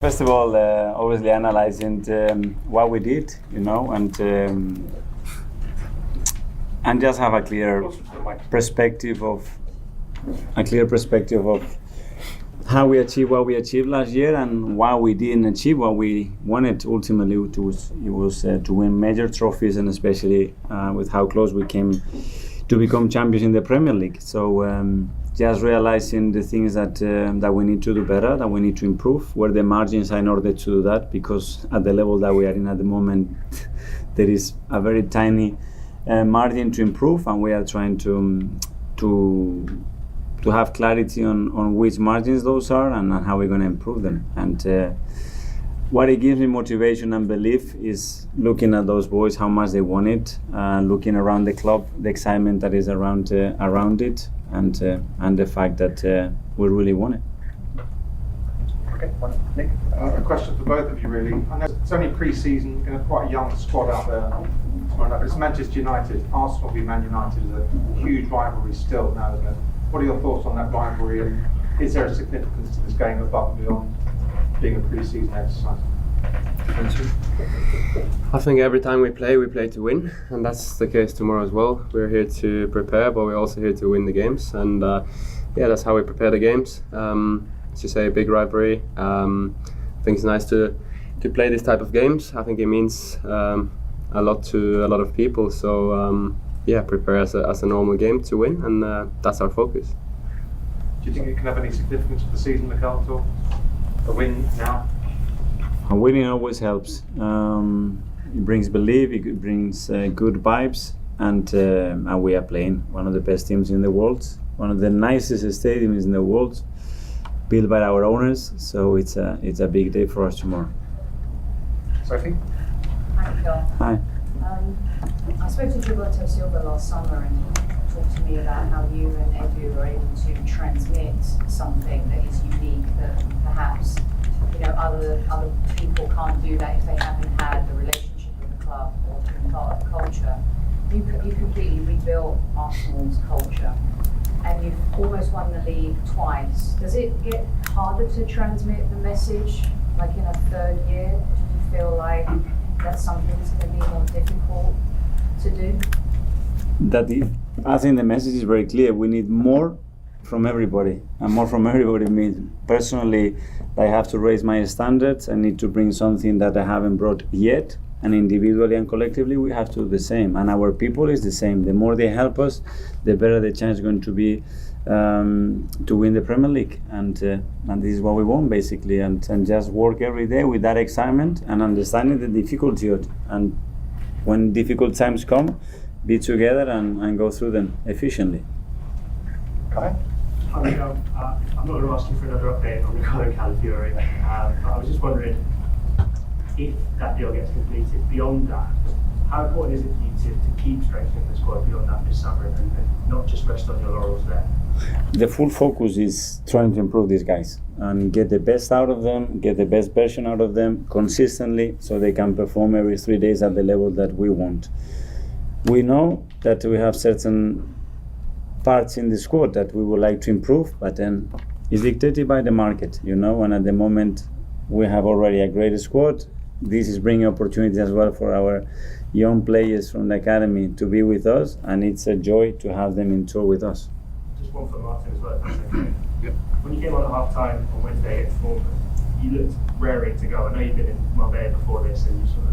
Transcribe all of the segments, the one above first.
First of all, obviously analyzing what we did, and just have a clear perspective of how we achieved what we achieved last year and why we didn't achieve what we wanted ultimately. It was to win major trophies, and especially with how close we came to become champions in the Premier League. So just realizing the things that we need to do better, that we need to improve, where the margins are in order to do that, because at the level that we are in at the moment, there is a very tiny margin to improve, and we are trying to have clarity on which margins those are and how we're going to improve them. And what it gives me motivation and belief is looking at those boys, how much they want it, looking around the club, the excitement that is around it, and the fact that we really want it. Okay, Nick. A question for both of you, really. I know it's only pre-season, you're going to have quite a young squad out there tomorrow night, but it's Manchester United. Arsenal v Man United is a huge rivalry still now, isn't it? What are your thoughts on that rivalry, and is there a significance to this game above and beyond being a pre-season exercise? I think every time we play to win, and that's the case tomorrow as well. We're here to prepare, but we're also here to win the games, and that's how we prepare the games. As you say, a big rivalry. I think it's nice to play this type of games. I think it means a lot to a lot of people. So prepare as a normal game to win, and that's our focus. Do you think it can have any significance for the season, Mikel, at all? A win now? A winning always helps. It brings belief, it brings good vibes, and we are playing one of the best teams in the world, one of the nicest stadiums in the world, built by our owners. So it's a big day for us tomorrow. Sophie? Hi, Mikel. Hi. I spoke to Gilberto Silva last summer, and he talked to me about how you and Edu are able to transmit something that is unique, that perhaps other people can't do that if they haven't had the relationship with the club or been part of the culture. You completely rebuilt Arsenal's culture, and you've almost won the league twice. Does it get harder to transmit the message, like in a third year? Do you feel like that's something that's going to be more difficult to do? I think the message is very clear. We need more from everybody, and more from everybody means personally I have to raise my standards. I need to bring something that I haven't brought yet, and individually and collectively we have to do the same, and our people is the same. The more they help us, the better the chance is going to be to win the Premier League, and this is what we want basically, and just work every day with that excitement and understanding the difficulty of it, and when difficult times come, be together and go through them efficiently. Kai? Hi, Mikel. I'm not going to ask you for another update on Ricardo Calafiori. I was just wondering if that deal gets completed. Beyond that, how important is it for you to keep strengthening the squad beyond that this summer and not just rest on your laurels there? The full focus is trying to improve these guys and get the best out of them, get the best version out of them consistently, so they can perform every 3 days at the level that we want. We know that we have certain parts in the squad that we would like to improve, but then it's dictated by the market, and at the moment we have already a great squad. This is bringing opportunities as well for our young players from the academy to be with us, and it's a joy to have them in tour with us. Just one for Martin as well, if that's okay. Yep. When you came on at half time on Wednesday against Bournemouth, you looked raring to go. I know you've been in Marbella before this and you sort of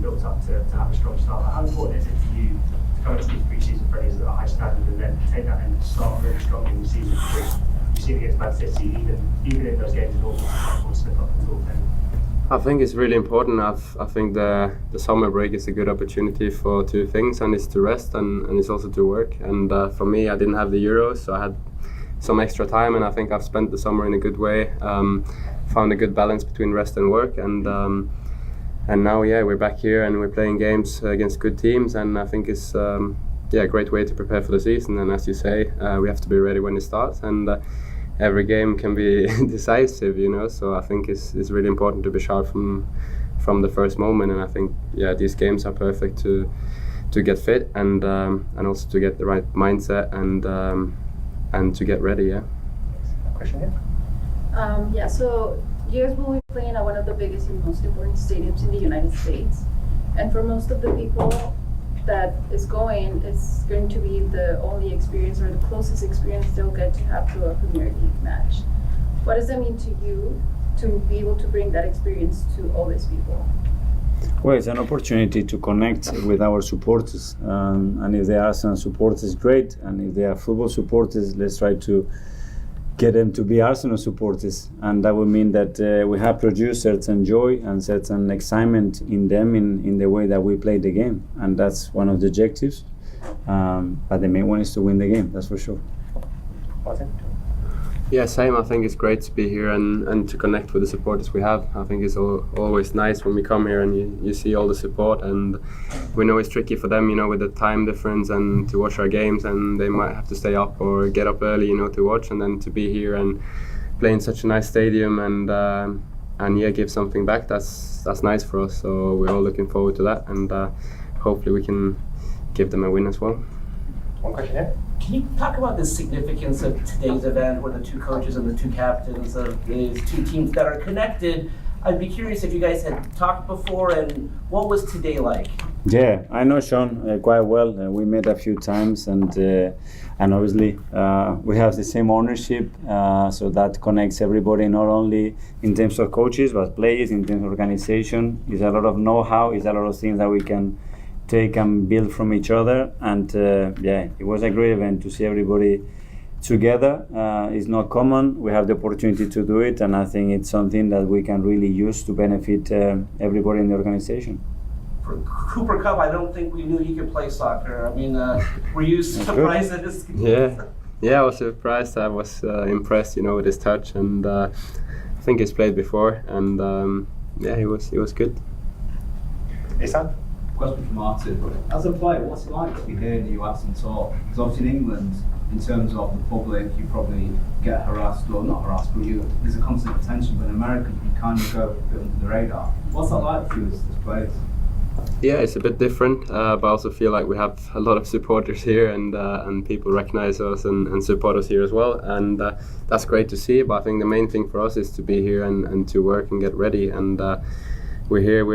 built up to have a strong start. How important is it for you to come into these pre-season friendlies at a high standard and then take that and start really strong in the season? Because you've seen against Man City, even in those games in August, you can't slip up at all. I think it's really important. I think the summer break is a good opportunity for two things, and it's to rest and it's also to work. And for me, I didn't have the Euros, so I had some extra time, and I think I've spent the summer in a good way. Found a good balance between rest and work, and now we're back here and we're playing games against good teams, and I think it's a great way to prepare for the season. And as you say, we have to be ready when it starts, and every game can be decisive, so I think it's really important to be sharp from the first moment, and I think these games are perfect to get fit and also to get the right mindset and to get ready. Question here? So you guys will be playing at one of the biggest and most important stadiums in the United States. And for most of the people that is going, it's going to be the only experience or the closest experience they'll get to have to a Premier League match. What does that mean to you to be able to bring that experience to all these people? Well, it's an opportunity to connect with our supporters, and if they are Arsenal supporters, great, and if they are football supporters, let's try to get them to be Arsenal supporters, and that would mean that we have produced certain joy and certain excitement in them in the way that we play the game, and that's one of the objectives, but the main one is to win the game, that's for sure. Yeah, same. I think it's great to be here and to connect with the supporters we have. I think it's always nice when we come here and you see all the support, and we know it's tricky for them, with the time difference and to watch our games, and they might have to stay up or get up early, to watch, and then to be here and play in such a nice stadium and give something back. That's nice for us. So we're all looking forward to that, and hopefully we can give them a win as well. One question here. Can you talk about the significance of today's event, where the two coaches and the two captains of these two teams that are connected? I'd be curious if you guys had talked before, and what was today like? Yeah, I know Sean quite well. We met a few times, and obviously we have the same ownership, so that connects everybody, not only in terms of coaches, but players, in terms of organization. It's a lot of know-how, it's a lot of things that we can take and build from each other, and it was a great event to see everybody together. It's not common. We have the opportunity to do it, and I think it's something that we can really use to benefit everybody in the organization. For Cooper Cup, I don't think we knew he could play soccer. I mean, were you surprised at his? Yeah, I was surprised. I was impressed, with his touch, and I think he's played before, and he was good. Isan? Question from Martin. As a player, what's it like to be hearing you Arsenal talk? Because obviously in England, in terms of the public, you probably get harassed, or not harassed, but there's a constant attention. But in America, you kind of go a bit under the radar. What's that like for you as players? Yeah, it's a bit different, but I also feel like we have a lot of supporters here, and people recognize us and support us here as well, and that's great to see. But I think the main thing for us is to be here and to work and get ready, and we're here.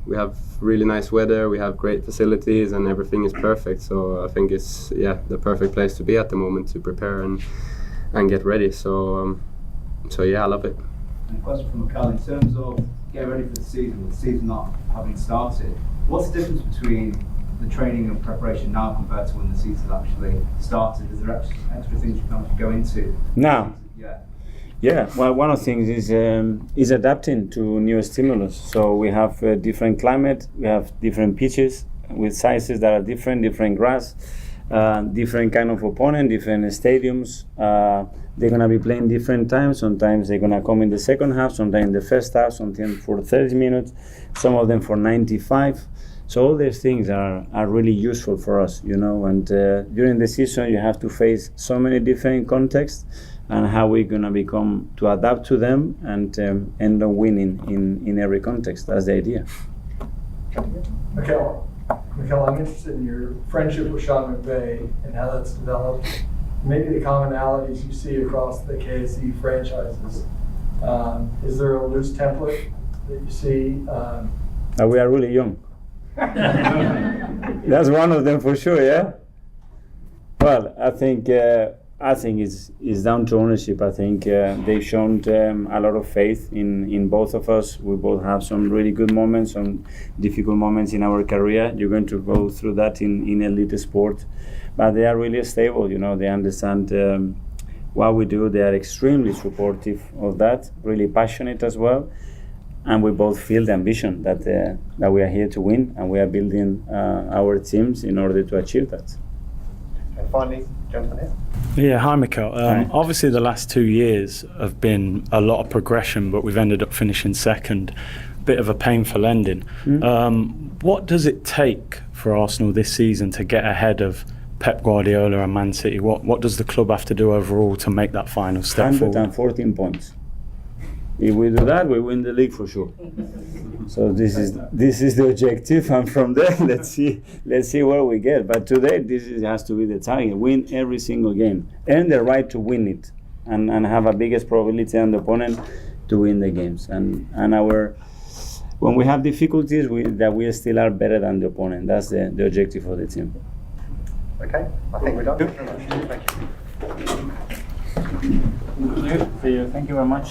We have really nice weather. We have great facilities, and everything is perfect. So I think it's the perfect place to be at the moment to prepare and get ready. So I love it. And a question from Mikel, in terms of getting ready for the season, with the season not having started, what's the difference between the training and preparation now compared to when the season actually started? Is there extra things you can go into now? Yeah. Well, one of the things is adapting to new stimulus. So we have different climate, we have different pitches with sizes that are different grass, different kind of opponent, different stadiums. They're gonna be playing different times. Sometimes they're gonna come in the second half, sometimes in the first half, sometimes for 30 minutes, some of them for 95. So all these things are really useful for us, and during the season you have to face so many different contexts, and how we're going to become to adapt to them and end up winning in every context. That's the idea. Mikel, I'm interested in your friendship with Sean McVay and how that's developed. Maybe the commonalities you see across the KSE franchises. Is there a loose template that you see? We are really young. That's one of them for sure, yeah? Well, I think it's down to ownership. I think they've shown a lot of faith in both of us. We both have some really good moments, some difficult moments in our career. You're going to go through that in elite sport. But they are really stable, they understand what we do. They are extremely supportive of that, really passionate as well. And we both feel the ambition that we are here to win, and we are building our teams in order to achieve that. And finally, gentleman here. Yeah, hi Mikel. Obviously the last 2 years have been a lot of progression, but we've ended up finishing second. Bit of a painful ending. What does it take for Arsenal this season to get ahead of Pep Guardiola and Man City? What does the club have to do overall to make that final step forward? 114 points. If we do that, we win the league for sure. So this is the objective, and from there, let's see where we get. But today, has to be the target: win every single game, earn the right to win it, and have a biggest probability on the opponent win the games. And our when we have difficulties, that we still are better than the opponent. That's the objective of the team. Okay, I think we're done. Thank you. Thank you. Thank you very much.